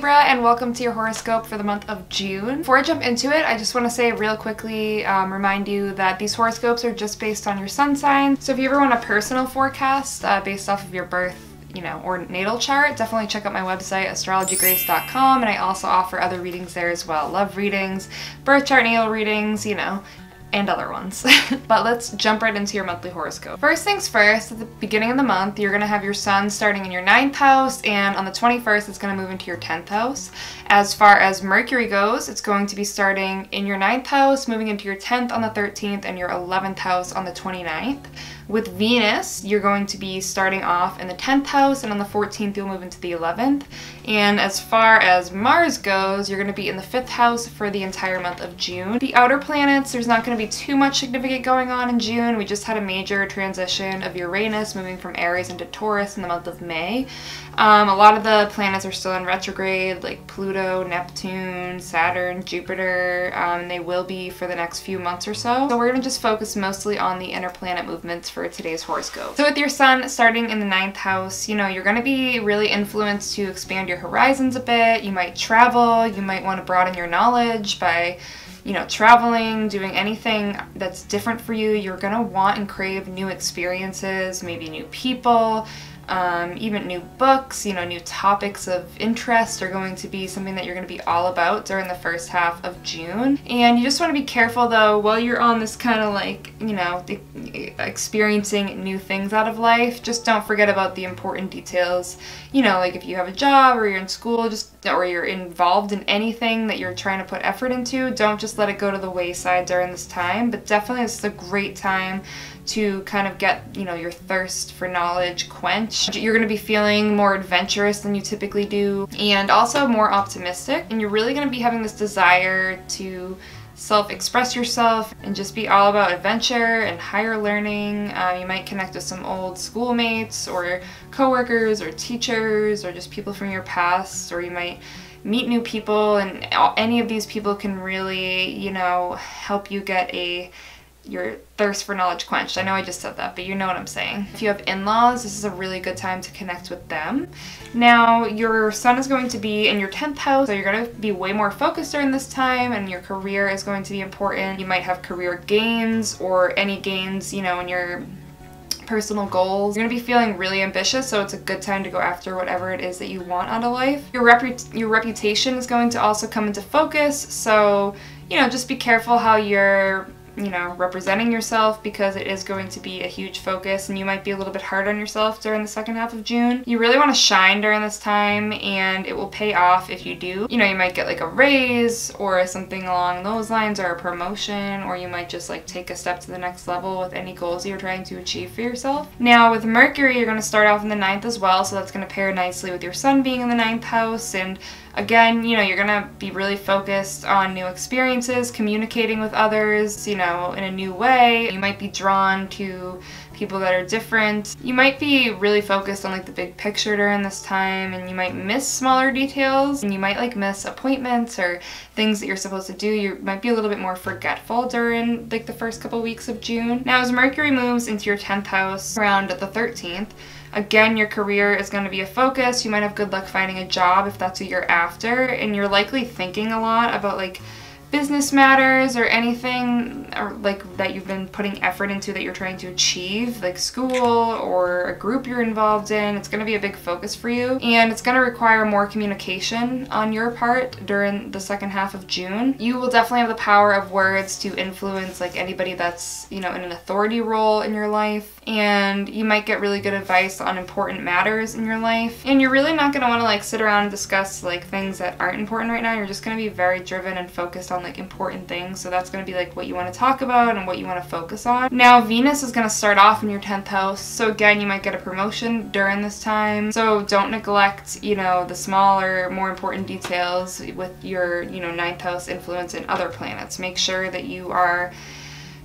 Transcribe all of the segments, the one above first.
Libra, and welcome to your horoscope for the month of June. Before I jump into it, I just want to say real quickly, remind you that these horoscopes are just based on your sun sign. So if you ever want a personal forecast based off of your birth, or natal chart, definitely check out my website, astrologygrace.com, and I also offer other readings there as well. Love readings, birth chart, natal readings, and other ones. But let's jump right into your monthly horoscope. First things first, at the beginning of the month, you're gonna have your sun starting in your 9th house, and on the 21st, it's gonna move into your 10th house. As far as Mercury goes, it's going to be starting in your 9th house, moving into your 10th on the 13th, and your 11th house on the 29th. With Venus, you're going to be starting off in the 10th house, and on the 14th, you'll move into the 11th. And as far as Mars goes, you're going to be in the 5th house for the entire month of June. The outer planets, there's not going to be too much significant going on in June. We just had a major transition of Uranus moving from Aries into Taurus in the month of May. A lot of the planets are still in retrograde, like Pluto, Neptune, Saturn, Jupiter. They will be for the next few months or so. So we're going to just focus mostly on the inner planet movements for today's horoscope. So with your sun starting in the 9th house, you're going to be really influenced to expand your horizons a bit. You might travel, you might want to broaden your knowledge by traveling, doing anything that's different for you. You're going to want and crave new experiences, maybe new people, even new books, new topics of interest are going to be something that you're going to be all about during the first half of June. And you just want to be careful though, while you're on this kind of experiencing new things out of life, just don't forget about the important details. Like if you have a job or you're in school, or you're involved in anything that you're trying to put effort into, don't just let it go to the wayside during this time. But definitely this is a great time to kind of get, your thirst for knowledge quenched. You're going to be feeling more adventurous than you typically do, and also more optimistic. And you're really going to be having this desire to self-express yourself and just be all about adventure and higher learning. You might connect with some old schoolmates or coworkers or teachers or just people from your past, or you might meet new people, and any of these people can really, help you get your thirst for knowledge quenched. I know I just said that, but you know what I'm saying. If you have in-laws, this is a really good time to connect with them. Now, your sun is going to be in your 10th house, so you're going to be way more focused during this time, and your career is going to be important. You might have career gains or any gains, in your personal goals. You're going to be feeling really ambitious, so it's a good time to go after whatever it is that you want out of life. Your reputation is going to also come into focus, so, just be careful how you're representing yourself, because it is going to be a huge focus, and you might be a little bit hard on yourself during the second half of June. You really want to shine during this time, and it will pay off if you do. You might get like a raise or something along those lines, or a promotion, or you might just take a step to the next level with any goals you're trying to achieve for yourself. Now with Mercury, you're going to start off in the 9th as well, so that's going to pair nicely with your sun being in the 9th house. And again, you're gonna be really focused on new experiences, communicating with others, in a new way. You might be drawn to people that are different. You might be really focused on the big picture during this time, and you might miss smaller details, and you might miss appointments or things that you're supposed to do. You might be a little bit more forgetful during the first couple weeks of June. Now as Mercury moves into your 10th house around the 13th, again, your career is going to be a focus. You might have good luck finding a job if that's what you're after, and you're likely thinking a lot about business matters or anything that you've been putting effort into that you're trying to achieve, like school or a group you're involved in. It's going to be a big focus for you, and it's going to require more communication on your part during the second half of June. You will definitely have the power of words to influence anybody that's in an authority role in your life, and you might get really good advice on important matters in your life. And you're really not going to want to sit around and discuss things that aren't important right now. You're just going to be very driven and focused on important things. So that's going to be what you want to talk about and what you want to focus on. Now Venus is going to start off in your 10th house, so again, you might get a promotion during this time. So don't neglect the smaller, more important details with your 9th house influence in other planets. Make sure that you are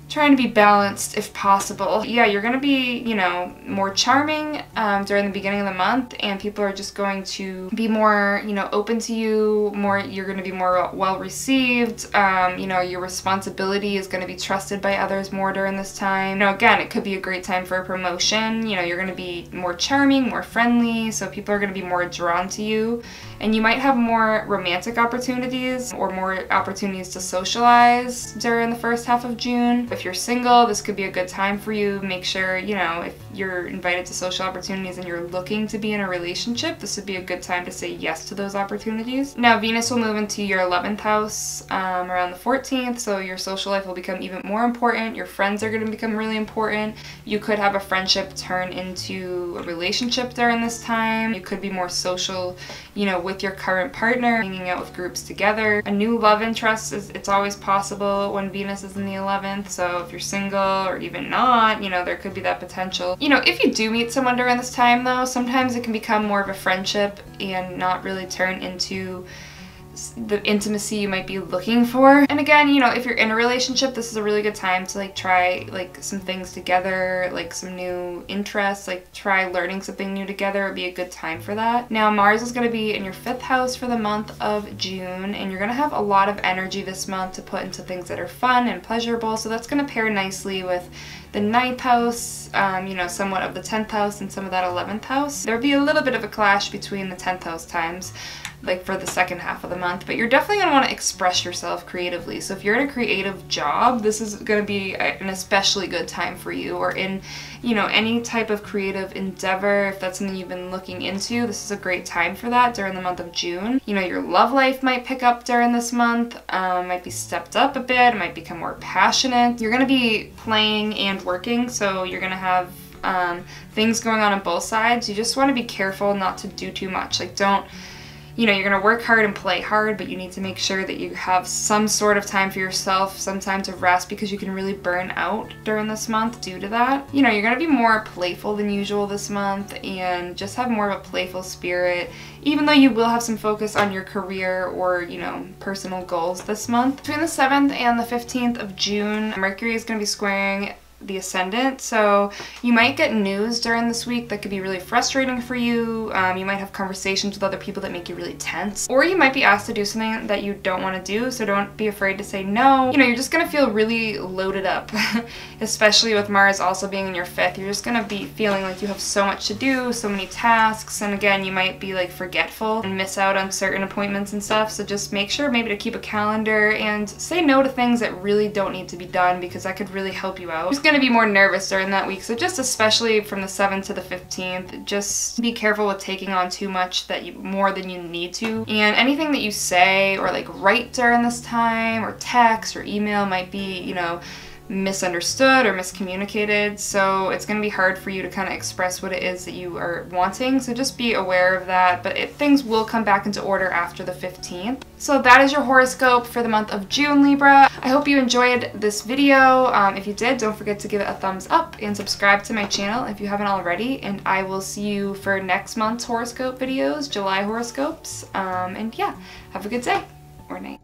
trying to be balanced if possible. Yeah, you're going to be, you know, more charming during the beginning of the month, and people are just going to be more, you know, open to you, you're going to be more well received. You know, your responsibility is going to be trusted by others more during this time. You know, again, it could be a great time for a promotion. You know, you're going to be more charming, more friendly, so people are going to be more drawn to you. And you might have more romantic opportunities or more opportunities to socialize during the first half of June. If you're single, this could be a good time for you. Make sure, you know, if you're invited to social opportunities and you're looking to be in a relationship, this would be a good time to say yes to those opportunities. Now, Venus will move into your 11th house around the 14th, so your social life will become even more important. Your friends are going to become really important. You could have a friendship turn into a relationship during this time. You could be more social, you know, with your current partner, hanging out with groups together. A new love interest it's always possible when Venus is in the 11th, so if you're single or even not, you know, there could be that potential. You know, if you do meet someone during this time though, sometimes it can become more of a friendship and not really turn into the intimacy you might be looking for. And again, you know, if you're in a relationship, this is a really good time to like try like some things together, like some new interests, like try learning something new together. It would be a good time for that. Now, Mars is going to be in your 5th house for the month of June, and you're going to have a lot of energy this month to put into things that are fun and pleasurable, so that's going to pair nicely with the 9th house, you know, somewhat of the 10th house and some of that 11th house. There'll be a little bit of a clash between the 10th house times, like for the second half of the month, but you're definitely going to want to express yourself creatively. So if you're in a creative job, this is going to be an especially good time for you, or in, you know, any type of creative endeavor. If that's something you've been looking into, this is a great time for that during the month of June. You know, your love life might pick up during this month, might be stepped up a bit, it might become more passionate. You're going to be playing and working, so you're going to have things going on both sides. You just want to be careful not to do too much. Like, don't, you know, you're going to work hard and play hard, but you need to make sure that you have some sort of time for yourself, some time to rest, because you can really burn out during this month due to that. You know, you're going to be more playful than usual this month and just have more of a playful spirit, even though you will have some focus on your career or, you know, personal goals this month. Between the 7th and the 15th of June, Mercury is going to be squaring the ascendant, so you might get news during this week that could be really frustrating for you. You might have conversations with other people that make you really tense, or you might be asked to do something that you don't want to do, so don't be afraid to say no. You know, you're just gonna feel really loaded up, especially with Mars also being in your 5th. You're just gonna be feeling like you have so much to do, so many tasks, and again, you might be like forgetful and miss out on certain appointments and stuff, so just make sure maybe to keep a calendar and say no to things that really don't need to be done, because that could really help you out. Going to be more nervous during that week, so just especially from the 7th to the 15th, just be careful with taking on too much more than you need to. And anything that you say or like write during this time, or text or email, might be, you know, misunderstood or miscommunicated, so it's going to be hard for you to kind of express what it is that you are wanting, so just be aware of that. But things will come back into order after the 15th. So that is your horoscope for the month of June, Libra. I hope you enjoyed this video. If you did, don't forget to give it a thumbs up and subscribe to my channel if you haven't already, and I will see you for next month's horoscope videos, July horoscopes. And yeah, have a good day or night.